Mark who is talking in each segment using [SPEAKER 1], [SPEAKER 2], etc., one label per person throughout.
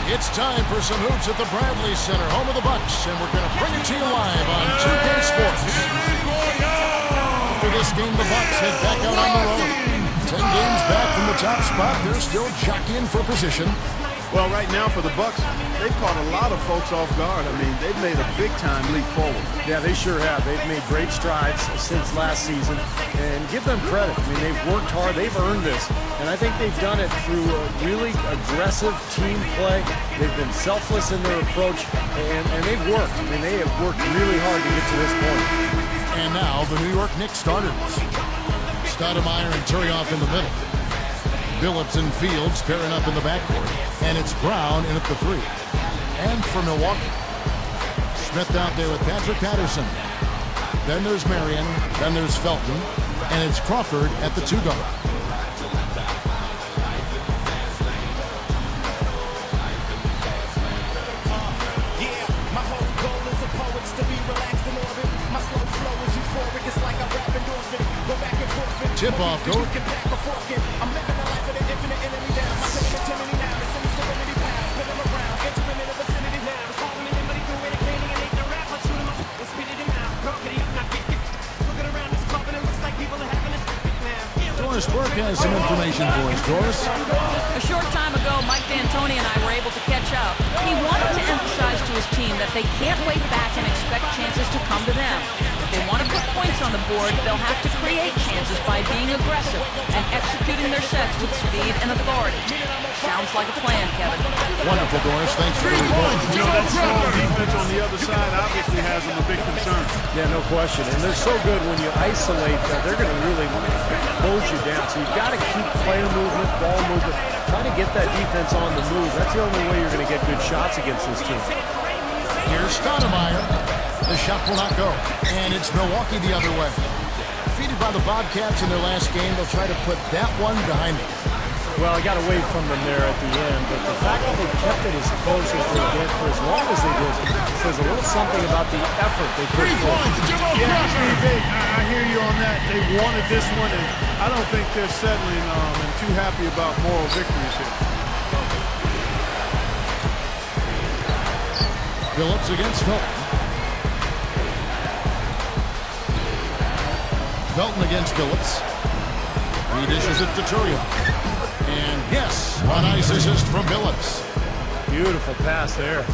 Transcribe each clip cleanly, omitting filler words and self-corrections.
[SPEAKER 1] It's time for some hoops at the Bradley Center, home of the Bucks, and we're going to bring it to you live on 2K Sports. After this game, the Bucks head back out on the road. 10 games back from the top spot. They're still jockeying for position.
[SPEAKER 2] Well, right now for the Bucks, they've caught a lot of folks off guard. I mean, they've made a big-time leap forward.
[SPEAKER 3] Yeah, they sure have. They've made great strides since last season, and give them credit. I mean, they've worked hard. They've earned this, and I think they've done it through a really aggressive team play. They've been selfless in their approach, and they've worked. I mean, they have worked really hard to get to this point.
[SPEAKER 1] And now the New York Knicks starters. Stoudemire and Turioff in the middle. Billups and Fields pairing up in the backcourt. And it's Brown in at the three. And for Milwaukee, Smith out there with Patrick Patterson. Then there's Marion. Then there's Felton. And it's Crawford at the two guard. Tip-off goes. Doris Burke has some information for us. Doris?
[SPEAKER 4] A short time ago, Mike D'Antoni and I were able to catch up. He wanted to emphasize to his team that they can't wait back and expect chances to come to them. If they want to put points on the board, they'll have to create chances by being aggressive and executing their sets with speed and authority. Sounds like a plan, Kevin.
[SPEAKER 1] Wonderful, Doris. Thanks for the report.
[SPEAKER 2] You know, that strong defense on the other side obviously has them a big concern.
[SPEAKER 3] Yeah, no question. And they're so good when you isolate that they're going to really close you down. So you've got to keep player movement, ball movement, try to get that defense on the move. That's the only way you're going to get good shots against this team.
[SPEAKER 1] Here's Stoudemire. The shot will not go. And it's Milwaukee the other way. Defeated by the Bobcats in their last game, they'll try to put that one behind them.
[SPEAKER 3] Well, I got away from them there at the end, but the fact that they kept it as close as they did for as long as they did says a little something about the effort they put forward.
[SPEAKER 2] Yeah, Steve, I hear you on that. They wanted this one, and I don't think they're settling and too happy about moral victories here.
[SPEAKER 1] Billups against Felton. Felton against Billups. He dishes it to Turioff. And yes, a nice assist from Billups.
[SPEAKER 3] Beautiful pass there.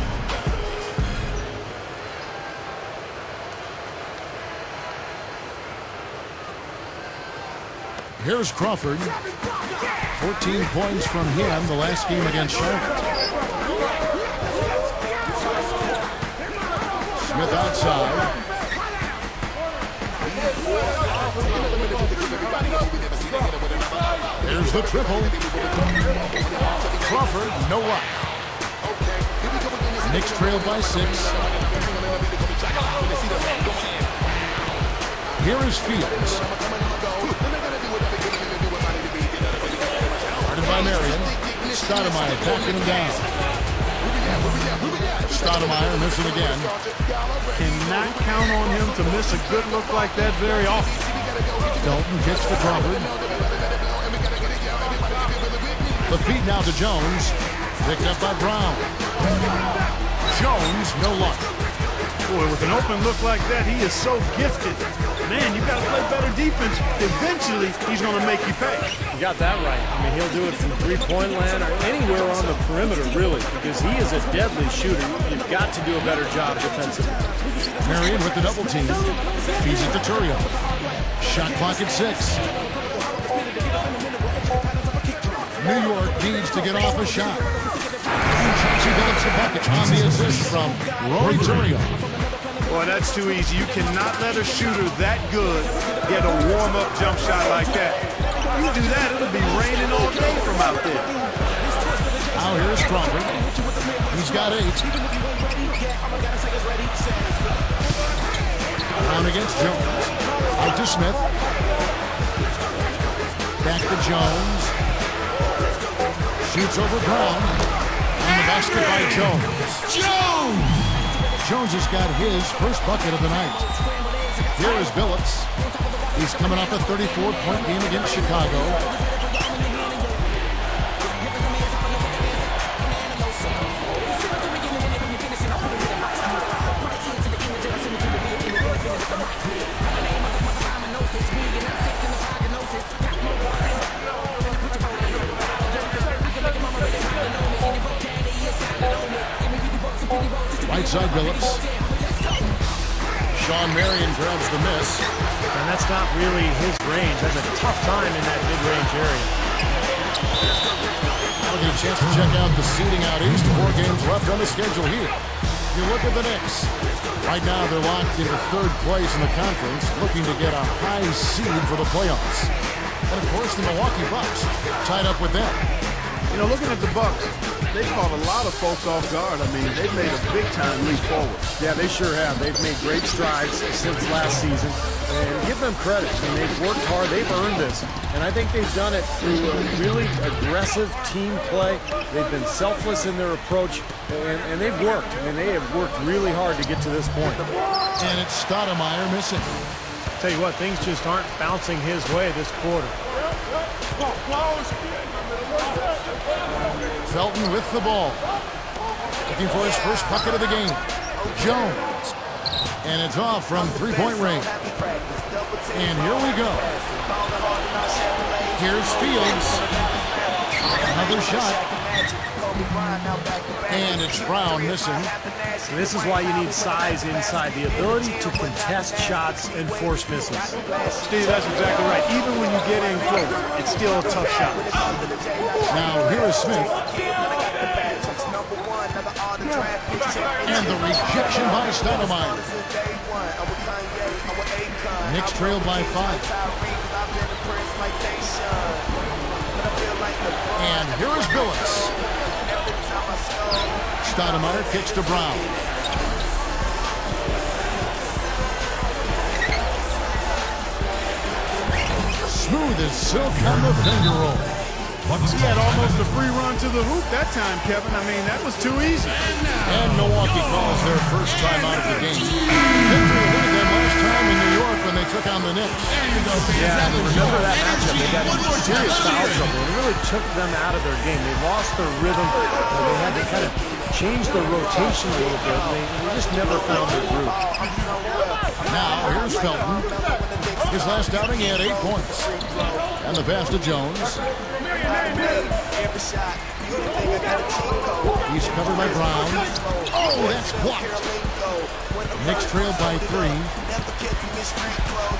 [SPEAKER 1] Here's Crawford. 14 points from him the last game against Charlotte. Smith outside. There's the triple. Crawford, no luck. Knicks trail by 6. Here is Fields. Guarded by Marion. Stoudemire backing him down. Stoudemire missing again.
[SPEAKER 2] Cannot count on him to miss a good look like that very often.
[SPEAKER 1] Felton kicks to Crawford. The feed now to Jones. Picked up by Brown. Jones, no luck.
[SPEAKER 2] Boy, with an open look like that, he is so gifted. Man, you got to play better defense. Eventually, he's going to make you pay.
[SPEAKER 3] You got that right. I mean, he'll do it from three-point land or anywhere on the perimeter, really, because he is a deadly shooter. You've got to do a better job defensively.
[SPEAKER 1] Marion with the double team. Feeds it to Turioff. Shot clock at 6. New York needs to get off a shot. And Chauncey Billups the bucket on the assist from Rory Turioff.
[SPEAKER 2] Boy, that's too easy. You cannot let a shooter that good get a warm-up jump shot like that. You do that, it'll be raining all day from out there.
[SPEAKER 1] Now here's Crawford. He's got 8. Brown against Jones. Out to Smith. Back to Jones. Shoots over Brown. And the basket by Jones. Jones has got his first bucket of the night. Here is Billups. He's coming off a 34-point game against Chicago. Right side Billups. Sean Marion grabs the miss.
[SPEAKER 3] And that's not really his range. Has a tough time in that mid-range area.
[SPEAKER 1] I'll get a chance to check out the seeding out east. 4 games left on the schedule here. You look at the Knicks. Right now they're locked into 3rd place in the conference, looking to get a high seed for the playoffs. And of course the Milwaukee Bucks tied up with them.
[SPEAKER 2] You know, looking at the Bucks, they caught a lot of folks off guard. I mean, they've made a big-time leap forward.
[SPEAKER 3] Yeah, they sure have. They've made great strides since last season. And give them credit. I mean, they've worked hard. They've earned this. And I think they've done it through a really aggressive team play. They've been selfless in their approach. And they've worked. I mean, they have worked really hard to get to this point.
[SPEAKER 1] And it's Stoudemire missing.
[SPEAKER 3] Tell you what, things just aren't bouncing his way this quarter.
[SPEAKER 1] Felton with the ball. Looking for his first bucket of the game. Jones. And it's off from 3-point range. And here we go. Here's Fields. Another shot. And it's Brown missing.
[SPEAKER 3] And this is why you need size inside. The ability to contest shots and force misses.
[SPEAKER 2] Steve, that's exactly right. Even when you get in close, it's still a tough shot.
[SPEAKER 1] Now here is Smith. And the rejection by Stoudemire. Knicks trail by 5. And here is Billups. Stoudemire kicks to Brown. Smooth as silk on the finger roll.
[SPEAKER 2] He had almost a free run to the hoop that time, Kevin. I mean, that was too easy.
[SPEAKER 1] And Milwaukee calls their first time out of the game. Victory eluded them last time in New York when they took on the Knicks.
[SPEAKER 3] Yeah, and remember that matchup. They got serious foul trouble. It really took them out of their game. They lost their rhythm. They had to kind of change their rotation a little bit. They just never found their groove.
[SPEAKER 1] Now, here's Felton. His last outing, he had 8 points. And the pass to Jones. He's covered by Brown. Oh, that's blocked. Knicks trailed by 3.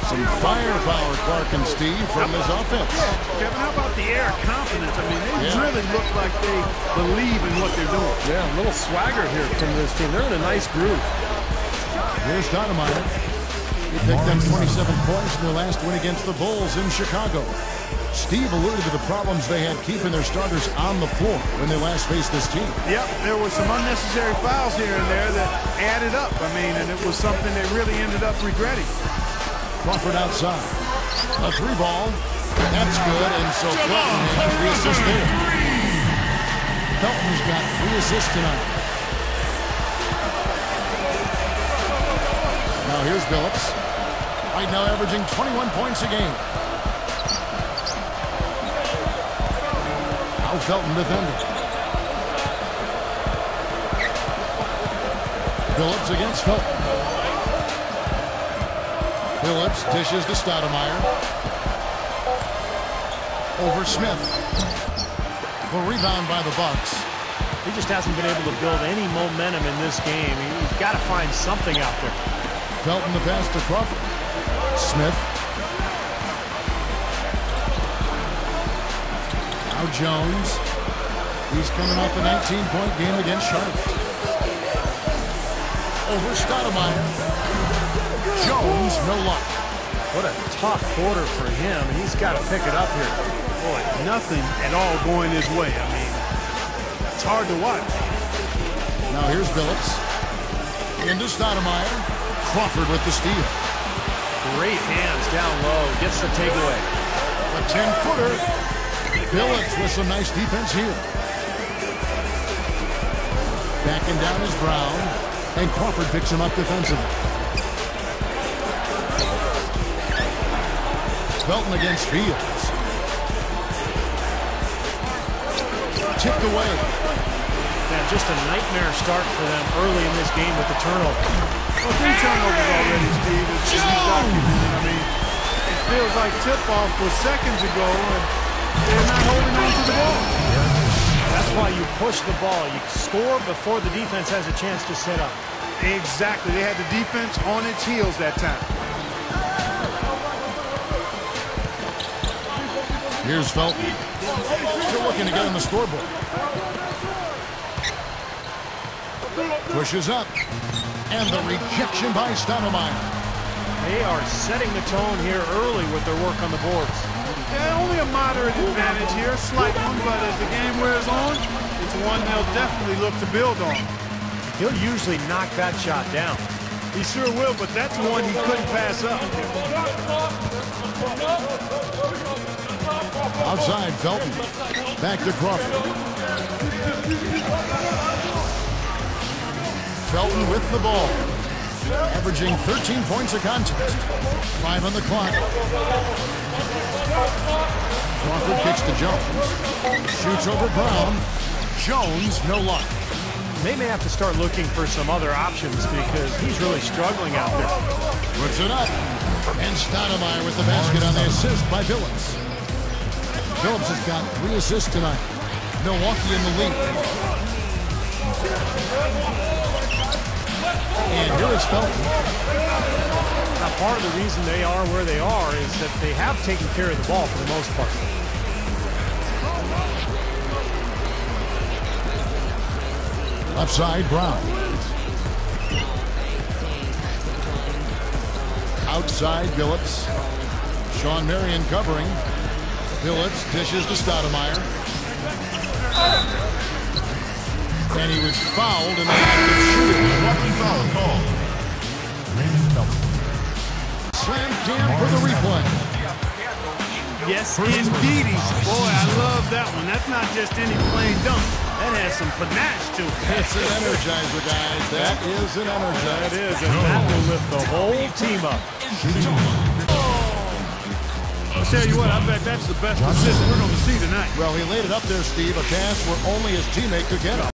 [SPEAKER 1] Some firepower, Clark and Steve, from his offense.
[SPEAKER 2] Kevin, how about the air confidence? I mean, they really look like they believe in what they're doing.
[SPEAKER 3] Yeah, a little swagger here from this team. They're in a nice groove.
[SPEAKER 1] Here's Stoudemire. He picked up 27 points in their last win against the Bulls in Chicago. Steve alluded to the problems they had keeping their starters on the floor when they last faced this team.
[SPEAKER 2] Yep, there were some unnecessary fouls here and there that added up. I mean, and it was something they really ended up regretting.
[SPEAKER 1] Crawford outside. A 3 ball. That's good, and so Felton has the assist there. Felton's got 3 assists tonight. Now here's Billups. Right now averaging 21 points a game. Now Felton defending. Billups against Felton. Billups dishes to Stoudemire. Over Smith. The rebound by the Bucks.
[SPEAKER 3] He just hasn't been able to build any momentum in this game. He's got to find something out there.
[SPEAKER 1] Felton the pass to Crawford. Smith. Now Jones. He's coming off a 19-point game against Charlotte. Over Stoudemire. Jones, no luck.
[SPEAKER 3] What a tough quarter for him, and he's got to pick it up here.
[SPEAKER 2] Boy, nothing at all going his way. I mean, it's hard to watch.
[SPEAKER 1] Now here's Billups. Into Stoudemire. Crawford with the steal.
[SPEAKER 3] Great hands down low. Gets the takeaway.
[SPEAKER 1] A 10-footer. Billups with some nice defense here. Backing down is Brown. And Crawford picks him up defensively. Felton against Fields. Tipped away.
[SPEAKER 3] Yeah, just a nightmare start for them early in this game with the turnover.
[SPEAKER 2] Well, 3 turnovers already, Steve, as you documented. I mean, it feels like tip-off was seconds ago, and they're not holding on to the ball.
[SPEAKER 3] That's why you push the ball. You score before the defense has a chance to set up.
[SPEAKER 2] Exactly. They had the defense on its heels that time.
[SPEAKER 1] Here's Felton. Still looking to get on the scoreboard. Pushes up. And the rejection by Stoudemire.
[SPEAKER 3] They are setting the tone here early with their work on the boards.
[SPEAKER 2] Yeah, only a moderate advantage here, slight one, but as the game wears on, it's one they'll definitely look to build on.
[SPEAKER 3] He'll usually knock that shot down.
[SPEAKER 2] He sure will, but that's one he couldn't pass up.
[SPEAKER 1] Outside, Felton. Back to Crawford. Felton with the ball. Averaging 13 points a contest. 5 on the clock. Crawford kicks to Jones. Shoots over Brown. Jones, no luck.
[SPEAKER 3] They may have to start looking for some other options because he's really struggling out there.
[SPEAKER 1] Puts it up. And Stoudemire with the basket on the assist by Billups. Billups has got 3 assists tonight. Milwaukee in the lead. And here is Felton.
[SPEAKER 3] Now, part of the reason they are where they are is that they have taken care of the ball for the most part.
[SPEAKER 1] Left side, Brown. Outside, Billups. Shawn Marion covering. Billups dishes to Stoudemire. And he was fouled in the act of shooting. Foul call. Slam jam for the replay.
[SPEAKER 2] Yes, indeedy. Boy, I love that one. That's not just any plain dunk. That has some panache to it.
[SPEAKER 1] It's an energizer, guys. That is an energizer.
[SPEAKER 3] That is, and that will lift the whole team up.
[SPEAKER 2] I'll tell you what, I bet that's the best assist we're going to see tonight.
[SPEAKER 1] Well, he laid it up there, Steve. A pass where only his teammate could get him.